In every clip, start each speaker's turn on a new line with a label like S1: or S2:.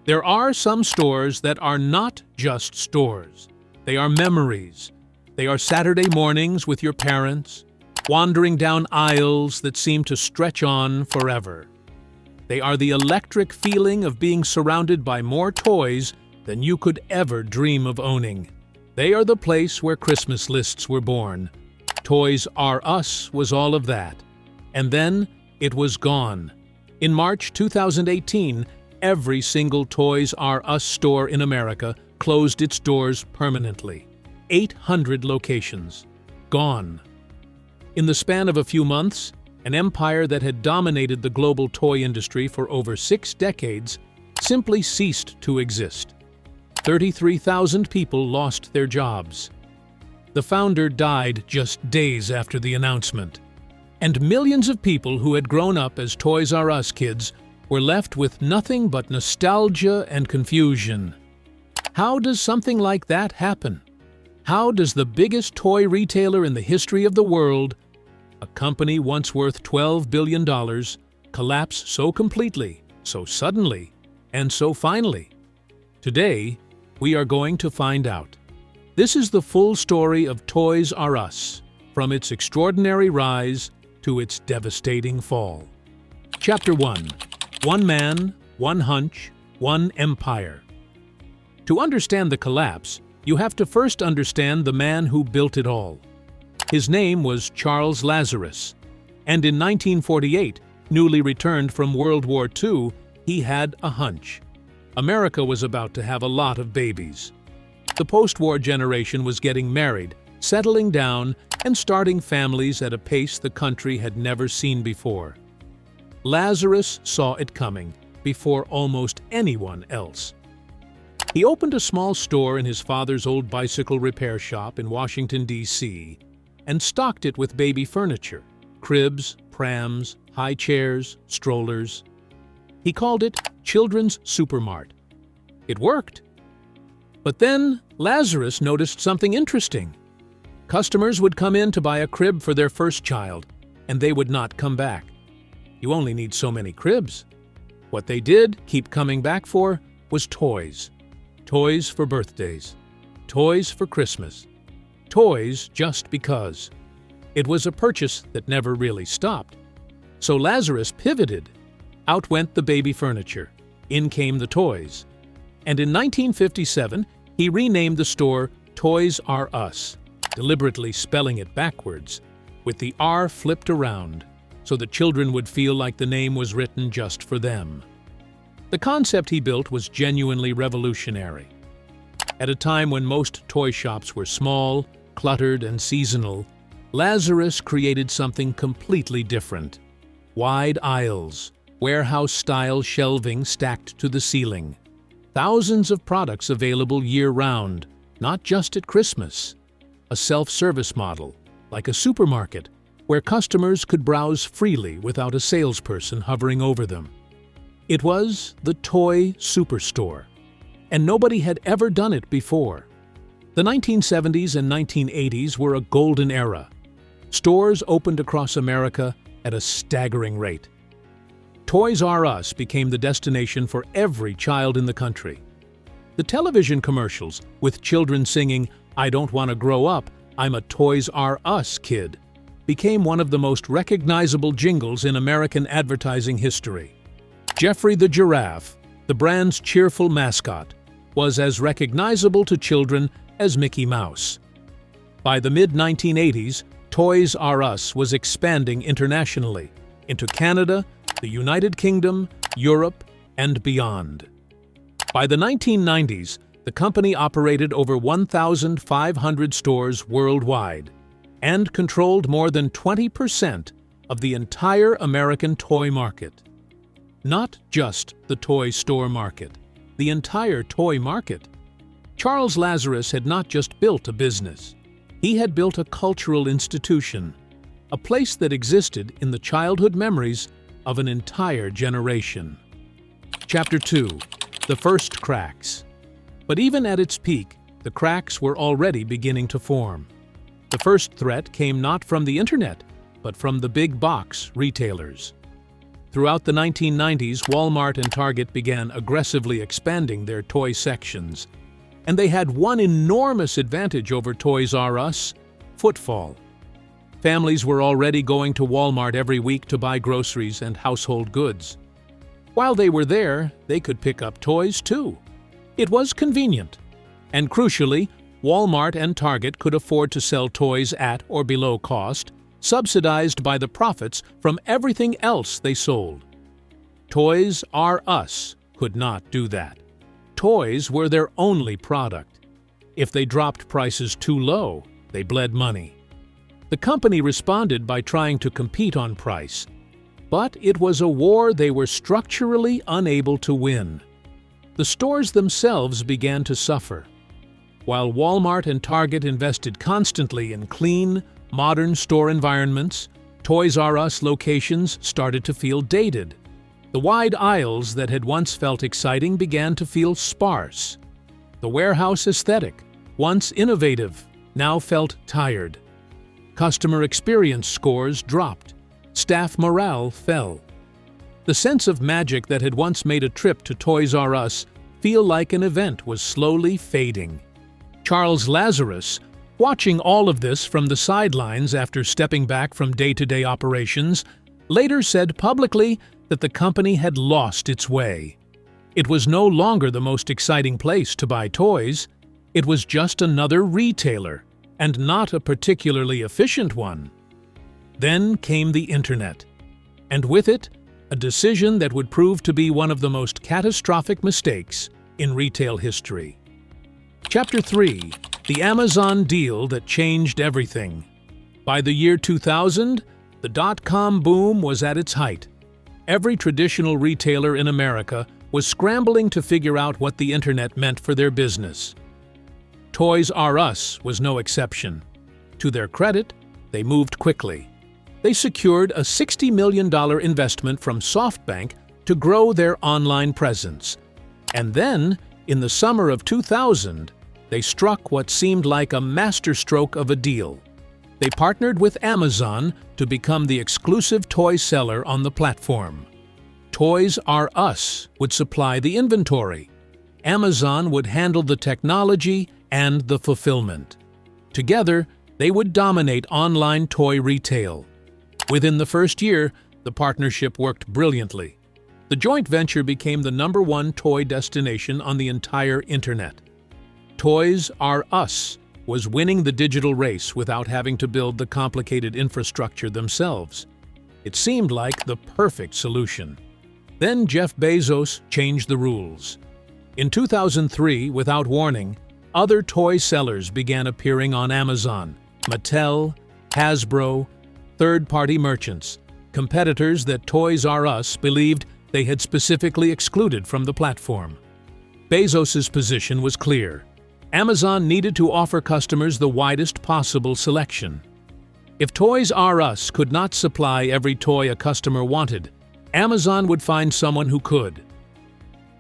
S1: There are some stores that are not just stores. They are memories. They are Saturday mornings with your parents, wandering down aisles that seem to stretch on forever. They are the electric feeling of being surrounded by more toys than you could ever dream of owning. They are the place where Christmas lists were born. Toys R Us was all of that. And then it was gone. In March 2018, every single Toys R Us store in America closed its doors permanently. 800 locations. Gone. In the span of a few months, an empire that had dominated the global toy industry for over 6 decades simply ceased to exist. 33,000 people lost their jobs. The founder died just days after the announcement. And millions of people who had grown up as Toys R Us kids were left with nothing but nostalgia and confusion. How does something like that happen? How does the biggest toy retailer in the history of the world, a company once worth $12 billion, collapse so completely, so suddenly, and so finally? Today, we are going to find out. This is the full story of Toys R Us, from its extraordinary rise to its devastating fall. Chapter 1. One Man, One Hunch, One Empire. To understand the collapse, you have to first understand the man who built it all. His name was Charles Lazarus, and in 1948, newly returned from World War II, he had a hunch. America was about to have a lot of babies. The post-war generation was getting married, settling down, and starting families at a pace the country had never seen before. Lazarus saw it coming before almost anyone else. He opened a small store in his father's old bicycle repair shop in Washington, D.C., and stocked it with baby furniture, cribs, prams, high chairs, strollers. He called it Children's Supermart. It worked. But then Lazarus noticed something interesting. Customers would come in to buy a crib for their first child, and they would not come back. You only need so many cribs. What they did keep coming back for was toys. Toys for birthdays. Toys for Christmas. Toys just because. It was a purchase that never really stopped. So Lazarus pivoted. Out went the baby furniture. In came the toys. And in 1957, he renamed the store Toys R Us, deliberately spelling it backwards, with the R flipped around, so the children would feel like the name was written just for them. The concept he built was genuinely revolutionary. At a time when most toy shops were small, cluttered, and seasonal, Lazarus created something completely different. Wide aisles, warehouse-style shelving stacked to the ceiling. Thousands of products available year-round, not just at Christmas. A self-service model, like a supermarket, where customers could browse freely without a salesperson hovering over them. It was the toy superstore, and nobody had ever done it before. The 1970s and 1980s were a golden era. Stores opened across America at a staggering rate. Toys R Us became the destination for every child in the country. The television commercials, with children singing, "I don't want to grow up, I'm a Toys R Us kid," became one of the most recognizable jingles in American advertising history. Geoffrey the Giraffe, the brand's cheerful mascot, was as recognizable to children as Mickey Mouse. By the mid-1980s, Toys R Us was expanding internationally, into Canada, the United Kingdom, Europe, and beyond. By the 1990s, the company operated over 1,500 stores worldwide and controlled more than 20% of the entire American toy market. Not just the toy store market, the entire toy market. Charles Lazarus had not just built a business. He had built a cultural institution, a place that existed in the childhood memories of an entire generation. Chapter 2. The First Cracks. But even at its peak, the cracks were already beginning to form. The first threat came not from the internet, but from the big box retailers. Throughout the 1990s, Walmart and Target began aggressively expanding their toy sections. And they had one enormous advantage over Toys R Us: footfall. Families were already going to Walmart every week to buy groceries and household goods. While they were there, they could pick up toys too. It was convenient. And crucially, Walmart and Target could afford to sell toys at or below cost, subsidized by the profits from everything else they sold. Toys R Us could not do that. Toys were their only product. If they dropped prices too low, they bled money. The company responded by trying to compete on price, but it was a war they were structurally unable to win. The stores themselves began to suffer. While Walmart and Target invested constantly in clean, modern store environments, Toys R Us locations started to feel dated. The wide aisles that had once felt exciting began to feel sparse. The warehouse aesthetic, once innovative, now felt tired. Customer experience scores dropped. Staff morale fell. The sense of magic that had once made a trip to Toys R Us feel like an event was slowly fading. Charles Lazarus, watching all of this from the sidelines after stepping back from day-to-day operations, later said publicly that the company had lost its way. It was no longer the most exciting place to buy toys. It was just another retailer, and not a particularly efficient one. Then came the internet, and with it, a decision that would prove to be one of the most catastrophic mistakes in retail history. Chapter 3: The Amazon Deal That Changed Everything. By the year 2000, the dot-com boom was at its height. Every traditional retailer in America was scrambling to figure out what the internet meant for their business. Toys R Us was no exception. To their credit, they moved quickly. They secured a $60 million investment from SoftBank to grow their online presence. And then, in the summer of 2000, they struck what seemed like a masterstroke of a deal. They partnered with Amazon to become the exclusive toy seller on the platform. Toys R Us would supply the inventory. Amazon would handle the technology and the fulfillment. Together, they would dominate online toy retail. Within the first year, the partnership worked brilliantly. The joint venture became the #1 toy destination on the entire internet. Toys R Us was winning the digital race without having to build the complicated infrastructure themselves. It seemed like the perfect solution. Then Jeff Bezos changed the rules. In 2003, without warning, other toy sellers began appearing on Amazon: Mattel, Hasbro, third-party merchants, competitors that Toys R Us believed they had specifically excluded from the platform. Bezos's position was clear. Amazon needed to offer customers the widest possible selection. If Toys R Us could not supply every toy a customer wanted, Amazon would find someone who could.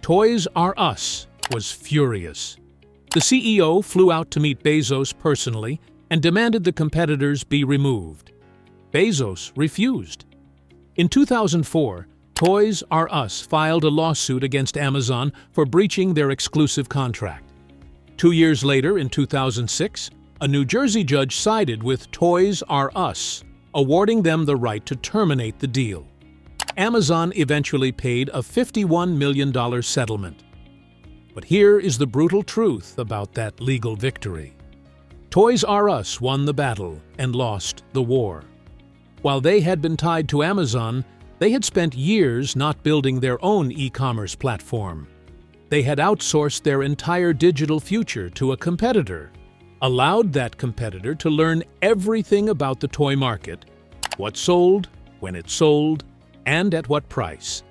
S1: Toys R Us was furious. The CEO flew out to meet Bezos personally and demanded the competitors be removed. Bezos refused. In 2004, Toys R Us filed a lawsuit against Amazon for breaching their exclusive contract. 2 years later, in 2006, a New Jersey judge sided with Toys R Us, awarding them the right to terminate the deal. Amazon eventually paid a $51 million settlement. But here is the brutal truth about that legal victory. Toys R Us won the battle and lost the war. While they had been tied to Amazon, they had spent years not building their own e-commerce platform. They had outsourced their entire digital future to a competitor, allowed that competitor to learn everything about the toy market, what sold, when it sold, and at what price,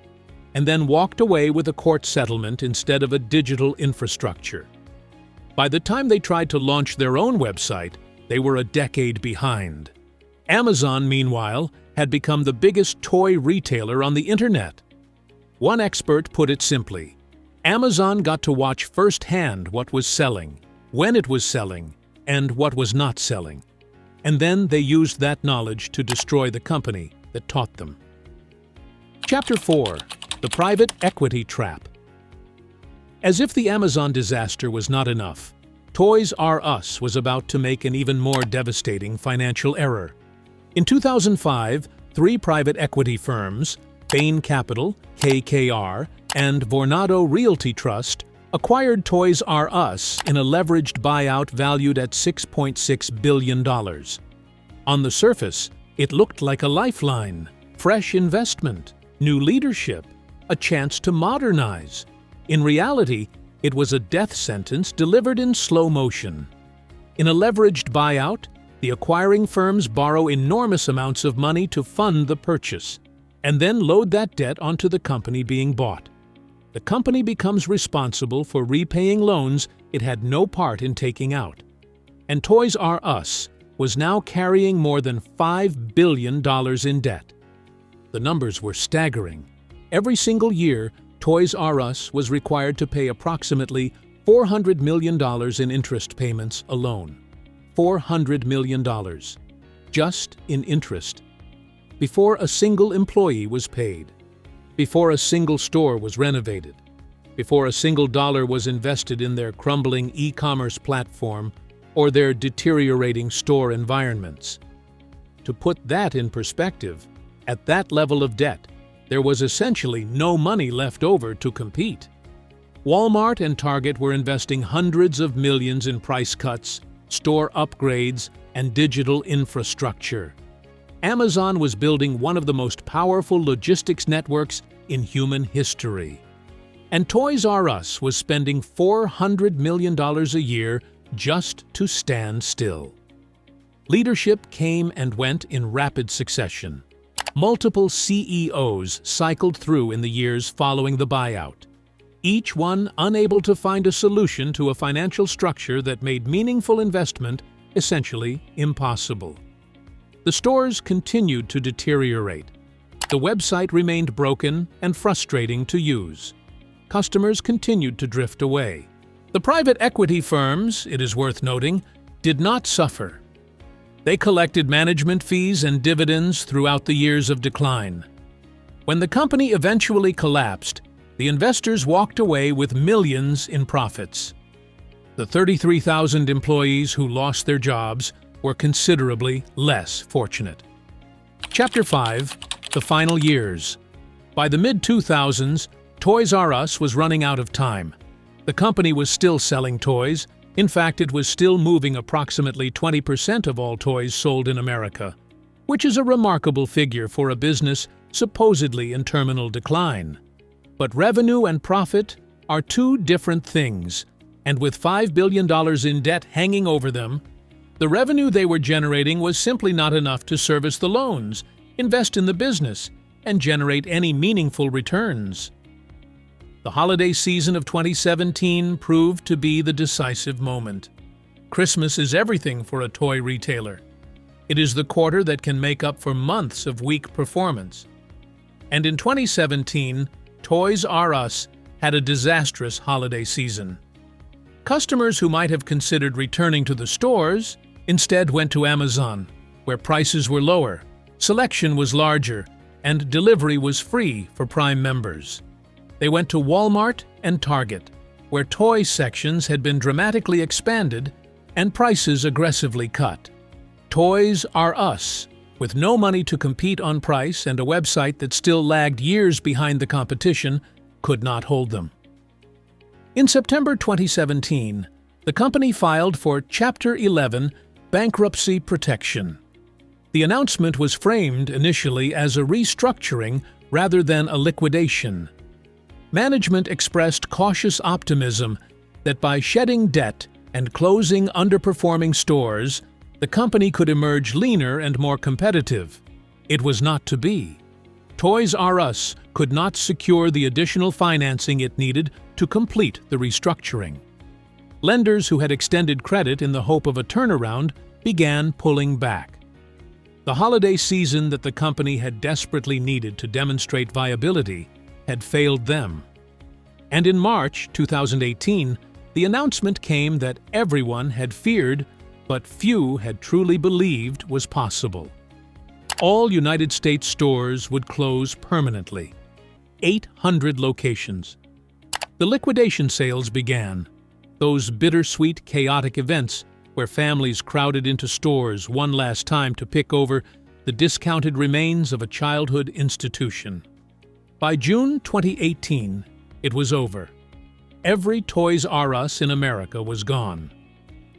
S1: and then walked away with a court settlement instead of a digital infrastructure. By the time they tried to launch their own website, they were a decade behind. Amazon, meanwhile, had become the biggest toy retailer on the internet. One expert put it simply: Amazon got to watch firsthand what was selling, when it was selling, and what was not selling. And then they used that knowledge to destroy the company that taught them. Chapter 4. The Private Equity Trap. As if the Amazon disaster was not enough, Toys R Us was about to make an even more devastating financial error. In 2005, three private equity firms, Bain Capital, KKR, and Vornado Realty Trust, acquired Toys R Us in a leveraged buyout valued at $6.6 billion. On the surface, it looked like a lifeline, fresh investment, new leadership, a chance to modernize. In reality, it was a death sentence delivered in slow motion. In a leveraged buyout, the acquiring firms borrow enormous amounts of money to fund the purchase, and then load that debt onto the company being bought. The company becomes responsible for repaying loans it had no part in taking out. And Toys R Us was now carrying more than $5 billion in debt. The numbers were staggering. Every single year, Toys R Us was required to pay approximately $400 million in interest payments alone. $400 million. Just in interest. Before a single employee was paid. Before a single store was renovated. Before a single dollar was invested in their crumbling e-commerce platform or their deteriorating store environments. To put that in perspective, at that level of debt, there was essentially no money left over to compete. Walmart and Target were investing hundreds of millions in price cuts, store upgrades, and digital infrastructure. Amazon was building one of the most powerful logistics networks in human history. And Toys R Us was spending $400 million a year just to stand still. Leadership came and went in rapid succession. Multiple CEOs cycled through in the years following the buyout, each one unable to find a solution to a financial structure that made meaningful investment essentially impossible. The stores continued to deteriorate. The website remained broken and frustrating to use. Customers continued to drift away. The private equity firms, it is worth noting, did not suffer. They collected management fees and dividends throughout the years of decline. When the company eventually collapsed, the investors walked away with millions in profits. The 33,000 employees who lost their jobs were considerably less fortunate. Chapter 5. The Final Years. By the mid-2000s, Toys R Us was running out of time. The company was still selling toys. In fact, it was still moving approximately 20% of all toys sold in America, which is a remarkable figure for a business supposedly in terminal decline. But revenue and profit are two different things, and with $5 billion in debt hanging over them, the revenue they were generating was simply not enough to service the loans, invest in the business, and generate any meaningful returns. The holiday season of 2017 proved to be the decisive moment. Christmas is everything for a toy retailer. It is the quarter that can make up for months of weak performance. And in 2017, Toys R Us had a disastrous holiday season. Customers who might have considered returning to the stores instead went to Amazon, where prices were lower, selection was larger, and delivery was free for Prime members. They went to Walmart and Target, where toy sections had been dramatically expanded and prices aggressively cut. Toys R Us, with no money to compete on price and a website that still lagged years behind the competition, could not hold them. In September 2017, the company filed for Chapter 11 bankruptcy protection. The announcement was framed initially as a restructuring rather than a liquidation. Management expressed cautious optimism that by shedding debt and closing underperforming stores, the company could emerge leaner and more competitive. It was not to be. Toys R Us could not secure the additional financing it needed to complete the restructuring. Lenders who had extended credit in the hope of a turnaround began pulling back. The holiday season that the company had desperately needed to demonstrate viability had failed them. And in March 2018, the announcement came that everyone had feared, but few had truly believed was possible. All United States stores would close permanently. 800 locations. The liquidation sales began, those bittersweet, chaotic events where families crowded into stores one last time to pick over the discounted remains of a childhood institution. By June 2018, it was over. Every Toys R Us in America was gone.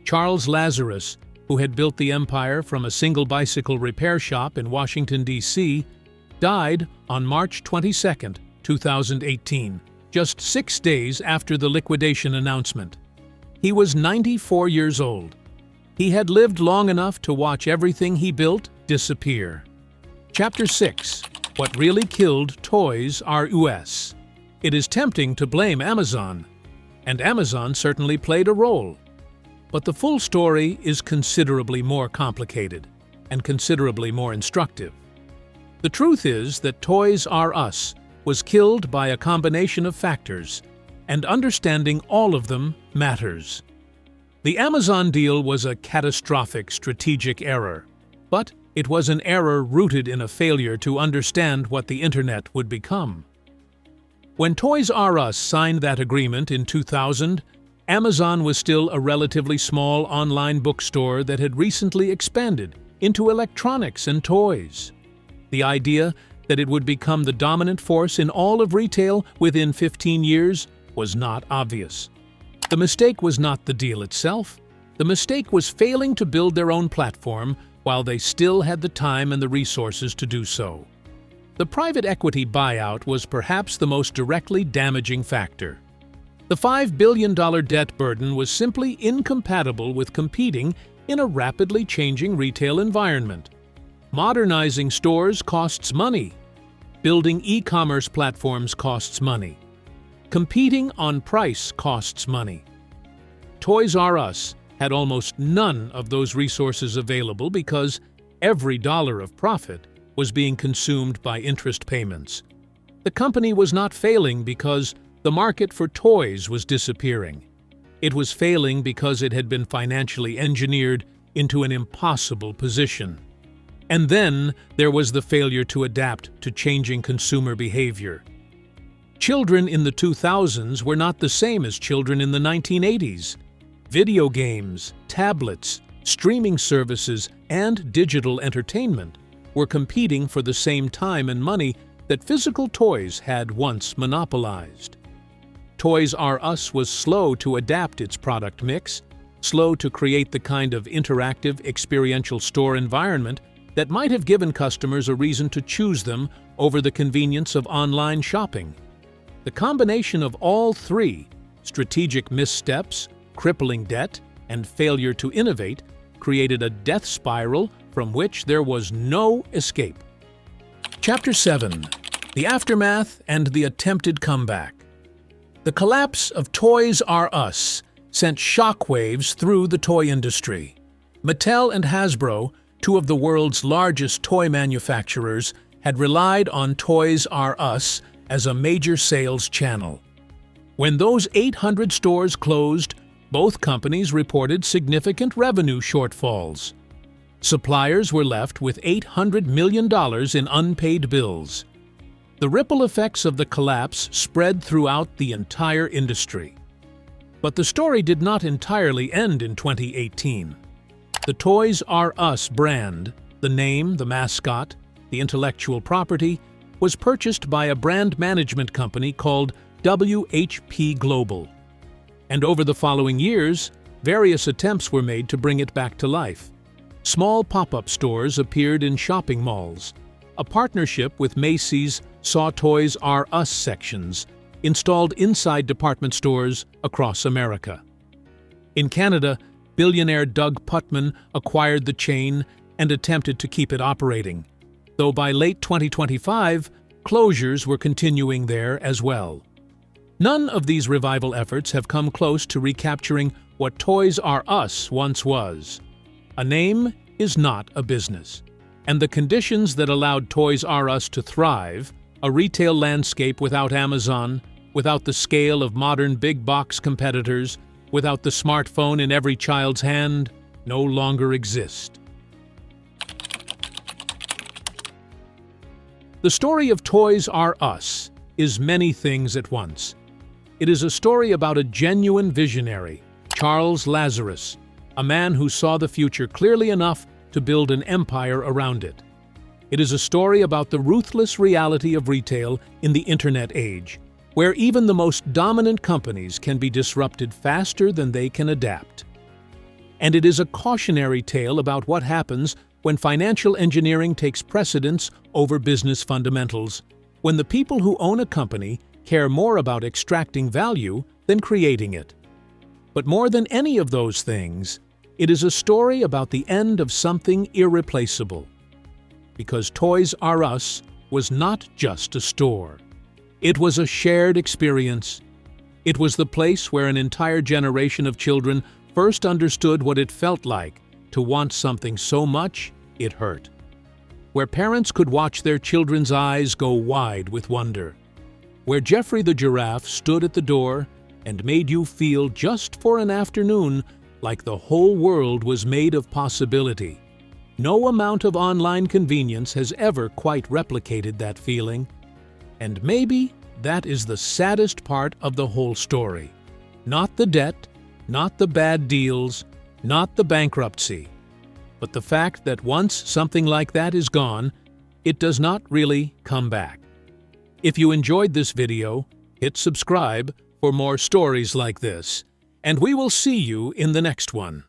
S1: Charles Lazarus, who had built the empire from a single bicycle repair shop in Washington, D.C., died on March 22, 2018, just 6 days after the liquidation announcement. He was 94 years old. He had lived long enough to watch everything he built disappear. Chapter 6: What Really Killed Toys R Us. It is tempting to blame Amazon, and Amazon certainly played a role. But the full story is considerably more complicated and considerably more instructive. The truth is that Toys R Us was killed by a combination of factors, and understanding all of them matters. The Amazon deal was a catastrophic strategic error, but it was an error rooted in a failure to understand what the Internet would become. When Toys R Us signed that agreement in 2000, Amazon was still a relatively small online bookstore that had recently expanded into electronics and toys. The idea that it would become the dominant force in all of retail within 15 years was not obvious. The mistake was not the deal itself. The mistake was failing to build their own platform while they still had the time and the resources to do so. The private equity buyout was perhaps the most directly damaging factor. The $5 billion debt burden was simply incompatible with competing in a rapidly changing retail environment. Modernizing stores costs money. Building e-commerce platforms costs money. Competing on price costs money. Toys R Us had almost none of those resources available because every dollar of profit was being consumed by interest payments. The company was not failing because the market for toys was disappearing. It was failing because it had been financially engineered into an impossible position. And then there was the failure to adapt to changing consumer behavior. Children in the 2000s were not the same as children in the 1980s. Video games, tablets, streaming services, and digital entertainment were competing for the same time and money that physical toys had once monopolized. Toys R Us was slow to adapt its product mix, slow to create the kind of interactive, experiential store environment that might have given customers a reason to choose them over the convenience of online shopping. The combination of all three, strategic missteps, crippling debt, and failure to innovate, created a death spiral from which there was no escape. Chapter 7: The Aftermath and the Attempted Comeback. The collapse of Toys R Us sent shockwaves through the toy industry. Mattel and Hasbro, two of the world's largest toy manufacturers, had relied on Toys R Us as a major sales channel. When those 800 stores closed, both companies reported significant revenue shortfalls. Suppliers were left with $800 million in unpaid bills. The ripple effects of the collapse spread throughout the entire industry. But the story did not entirely end in 2018. The Toys R Us brand, the name, the mascot, the intellectual property, was purchased by a brand management company called WHP Global. And over the following years, various attempts were made to bring it back to life. Small pop-up stores appeared in shopping malls. A partnership with Macy's saw Toys R Us sections installed inside department stores across America. In Canada, billionaire Doug Putman acquired the chain and attempted to keep it operating, though by late 2025, closures were continuing there as well. None of these revival efforts have come close to recapturing what Toys R Us once was. A name is not a business, and the conditions that allowed Toys R Us to thrive, a retail landscape without Amazon, without the scale of modern big-box competitors, without the smartphone in every child's hand, no longer exist. The story of Toys R Us is many things at once. It is a story about a genuine visionary, Charles Lazarus, a man who saw the future clearly enough to build an empire around it. It is a story about the ruthless reality of retail in the internet age, where even the most dominant companies can be disrupted faster than they can adapt. And it is a cautionary tale about what happens when financial engineering takes precedence over business fundamentals, when the people who own a company care more about extracting value than creating it. But more than any of those things, it is a story about the end of something irreplaceable. Because Toys R Us was not just a store. It was a shared experience. It was the place where an entire generation of children first understood what it felt like to want something so much it hurt. Where parents could watch their children's eyes go wide with wonder. Where Geoffrey the Giraffe stood at the door and made you feel just for an afternoon like the whole world was made of possibility. No amount of online convenience has ever quite replicated that feeling. And maybe that is the saddest part of the whole story. Not the debt, not the bad deals, not the bankruptcy, but the fact that once something like that is gone, it does not really come back. If you enjoyed this video, hit subscribe for more stories like this, and we will see you in the next one.